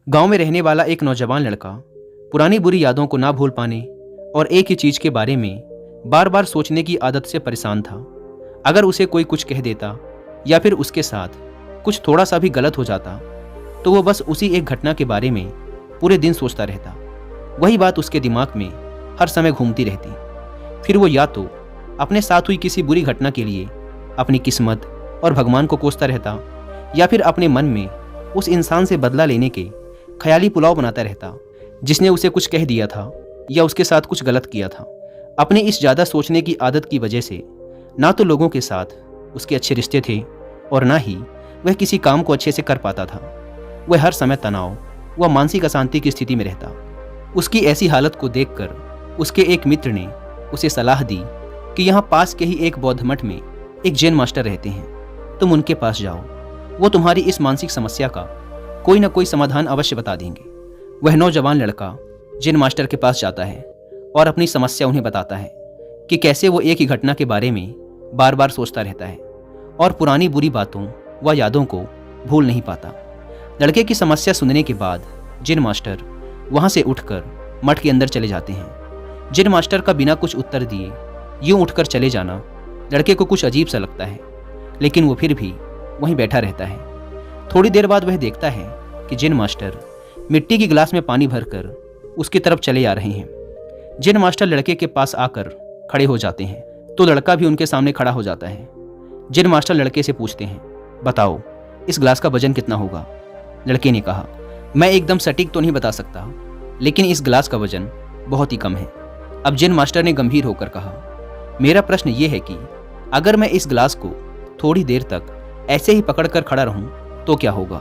गांव में रहने वाला एक नौजवान लड़का पुरानी बुरी यादों को ना भूल पाने और एक ही चीज के बारे में बार बार सोचने की आदत से परेशान था। अगर उसे कोई कुछ कह देता या फिर उसके साथ कुछ थोड़ा सा भी गलत हो जाता तो वो बस उसी एक घटना के बारे में पूरे दिन सोचता रहता। वही बात उसके दिमाग में हर समय घूमती रहती। फिर वो या तो अपने साथ हुई किसी बुरी घटना के लिए अपनी किस्मत और भगवान को कोसता रहता या फिर अपने मन में उस इंसान से बदला लेने के ख्याली पुलाव बनाता रहता जिसने उसे कुछ कह दिया था या उसके साथ कुछ गलत किया था। अपने इस ज़्यादा सोचने की आदत की वजह से ना तो लोगों के साथ उसके अच्छे रिश्ते थे और ना ही वह किसी काम को अच्छे से कर पाता था। वह हर समय तनाव व मानसिक अशांति की स्थिति में रहता। उसकी ऐसी हालत को देखकर उसके एक मित्र ने उसे सलाह दी कि यहाँ पास के ही एक बौद्ध मठ में एक जैन मास्टर रहते हैं, तुम उनके पास जाओ, वो तुम्हारी इस मानसिक समस्या का कोई ना कोई समाधान अवश्य बता देंगे। वह नौजवान लड़का जैन मास्टर के पास जाता है और अपनी समस्या उन्हें बताता है कि कैसे वो एक ही घटना के बारे में बार बार सोचता रहता है और पुरानी बुरी बातों व यादों को भूल नहीं पाता। लड़के की समस्या सुनने के बाद जैन मास्टर वहाँ से उठकर मठ के अंदर चले जाते हैं। जैन मास्टर का बिना कुछ उत्तर दिए यूं उठकर चले जाना लड़के को कुछ अजीब सा लगता है, लेकिन वो फिर भी वहीं बैठा रहता है। थोड़ी देर बाद वह देखता है कि जैन मास्टर मिट्टी की गिलास में पानी भरकर उसकी तरफ चले आ रहे हैं। जैन मास्टर लड़के के पास आकर खड़े हो जाते हैं तो लड़का भी उनके सामने खड़ा हो जाता है। जैन मास्टर लड़के से पूछते हैं, बताओ इस गिलास का वजन कितना होगा? लड़के ने कहा, मैं एकदम सटीक तो नहीं बता सकता, लेकिन इस गिलास का वजन बहुत ही कम है। अब जैन मास्टर ने गंभीर होकर कहा, मेरा प्रश्न ये है कि अगर मैं इस गिलास को थोड़ी देर तक ऐसे ही पकड़कर खड़ा रहूं तो क्या होगा?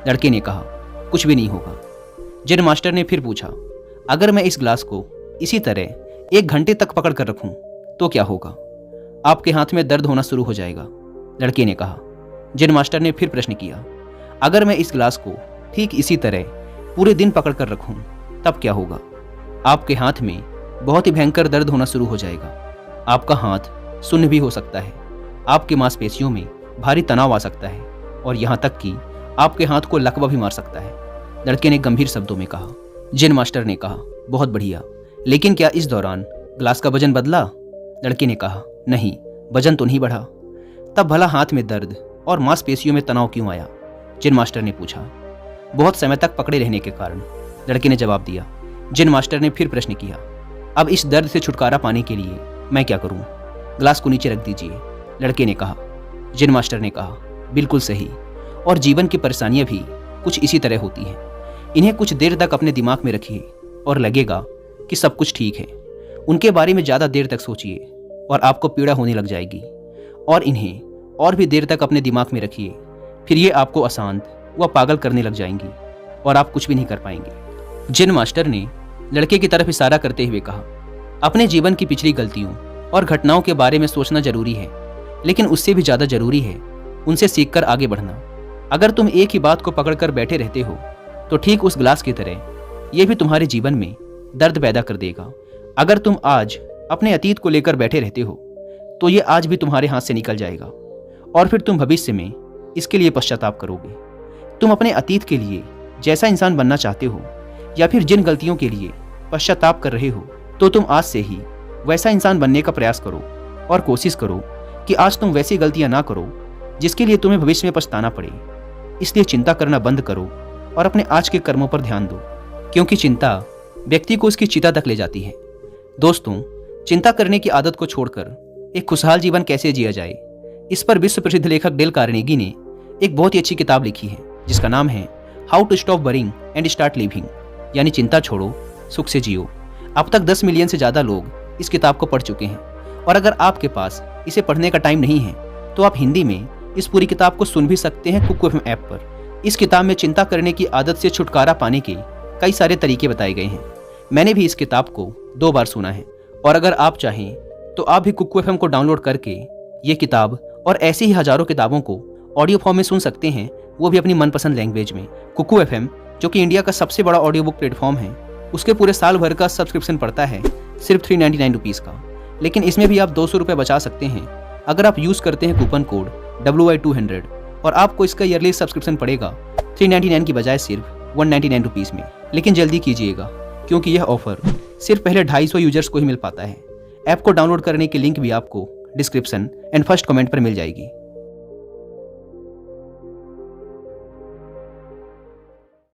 लड़के ने कहा, कुछ भी नहीं होगा। जैन मास्टर ने फिर पूछा, अगर मैं इस गिलास को इसी तरह 1 घंटे तक पकड़ कर रखूं तो क्या होगा? आपके हाथ में दर्द होना शुरू हो जाएगा। लड़के ने कहा। जैन मास्टर ने फिर प्रश्न किया, अगर मैं इस गिलास को ठीक इसी तरह पूरे दिन पकड़ कर रखूं तब क्या होगा? आपके हाथ में बहुत ही भयंकर दर्द होना शुरू हो जाएगा। आपका हाथ सुन्न भी हो सकता है, आपकी मांसपेशियों में भारी तनाव आ सकता है और यहाँ तक कि आपके हाथ को लकवा भी मार सकता है। लड़के ने गंभीर शब्दों में कहा। जैन मास्टर ने कहा, बहुत बढ़िया, लेकिन क्या इस दौरान गिलास का वजन बदला? लड़के ने कहा, नहीं, वजन तो नहीं बढ़ा। तब भला हाथ में दर्द और मांसपेशियों में तनाव क्यों आया? जैन मास्टर ने पूछा। बहुत समय तक पकड़े रहने के कारण, लड़के ने जवाब दिया। जैन मास्टर ने फिर प्रश्न किया, अब इस दर्द से छुटकारा पाने के लिए मैं क्या करूं? गिलास को नीचे रख दीजिए। लड़के ने कहा। जैन मास्टर ने कहा, बिल्कुल सही, और जीवन की परेशानियां भी कुछ इसी तरह होती हैं। इन्हें कुछ देर तक अपने दिमाग में रखिए और लगेगा कि सब कुछ ठीक है। उनके बारे में ज़्यादा देर तक सोचिए और आपको पीड़ा होने लग जाएगी, और इन्हें और भी देर तक अपने दिमाग में रखिए, फिर ये आपको अशांत व पागल करने लग जाएंगी और आप कुछ भी नहीं कर पाएंगे। जैन मास्टर ने लड़के की तरफ इशारा करते हुए कहा, अपने जीवन की पिछली गलतियों और घटनाओं के बारे में सोचना जरूरी है, लेकिन उससे भी ज़्यादा जरूरी है उनसे सीखकर आगे बढ़ना। अगर तुम एक ही बात को पकड़कर बैठे रहते हो तो ठीक उस गिलास की तरह ये भी तुम्हारे जीवन में दर्द पैदा कर देगा। अगर तुम आज अपने अतीत को लेकर बैठे रहते हो तो ये आज भी तुम्हारे हाथ से निकल जाएगा और फिर तुम भविष्य में इसके लिए पश्चाताप करोगे। तुम अपने अतीत के लिए जैसा इंसान बनना चाहते हो या फिर जिन गलतियों के लिए पश्चाताप कर रहे हो, तो तुम आज से ही वैसा इंसान बनने का प्रयास करो और कोशिश करो कि आज तुम वैसी गलतियां ना करो जिसके लिए तुम्हें भविष्य में पछताना पड़े। इसलिए चिंता करना बंद करो और अपने आज के कर्मों पर ध्यान दो, क्योंकि चिंता व्यक्ति को उसकी चिता तक ले जाती है। दोस्तों, चिंता करने की आदत को छोड़कर एक खुशहाल जीवन कैसे जिया जाए, इस पर विश्व प्रसिद्ध लेखक डेल कार्नेगी ने एक बहुत ही अच्छी किताब लिखी है जिसका नाम है how to stop worrying and start living, यानी चिंता छोड़ो, सुख से जियो। अब तक 10 मिलियन से ज़्यादा लोग इस किताब को पढ़ चुके हैं, और अगर आपके पास इसे पढ़ने का टाइम नहीं है तो आप हिंदी में इस पूरी किताब को सुन भी सकते हैं कुकू एफएम ऐप पर। इस किताब में चिंता करने की आदत से छुटकारा पाने के कई सारे तरीके बताए गए हैं। मैंने भी इस किताब को 2 बार सुना है, और अगर आप चाहें तो आप भी कुकू एफएम को डाउनलोड करके ये किताब और ऐसी ही हजारों किताबों को ऑडियो फॉर्म में सुन सकते हैं, वो भी अपनी मनपसंद लैंग्वेज में। कुकू एफएम, जो कि इंडिया का सबसे बड़ा ऑडियो बुक प्लेटफॉर्म है, उसके पूरे साल भर का सब्सक्रिप्शन पड़ता है सिर्फ 399 रुपीज़ का, लेकिन इसमें भी आप 200 रुपये बचा सकते हैं अगर आप यूज़ करते हैं कूपन कोड WI200, और आपको इसका ईयरली सब्सक्रिप्शन पड़ेगा 399 की बजाय सिर्फ 199 रुपीज़ में। लेकिन जल्दी कीजिएगा क्योंकि यह ऑफर सिर्फ पहले 250 यूजर्स को ही मिल पाता है। ऐप को डाउनलोड करने की लिंक भी आपको डिस्क्रिप्शन एंड फर्स्ट कमेंट पर मिल जाएगी।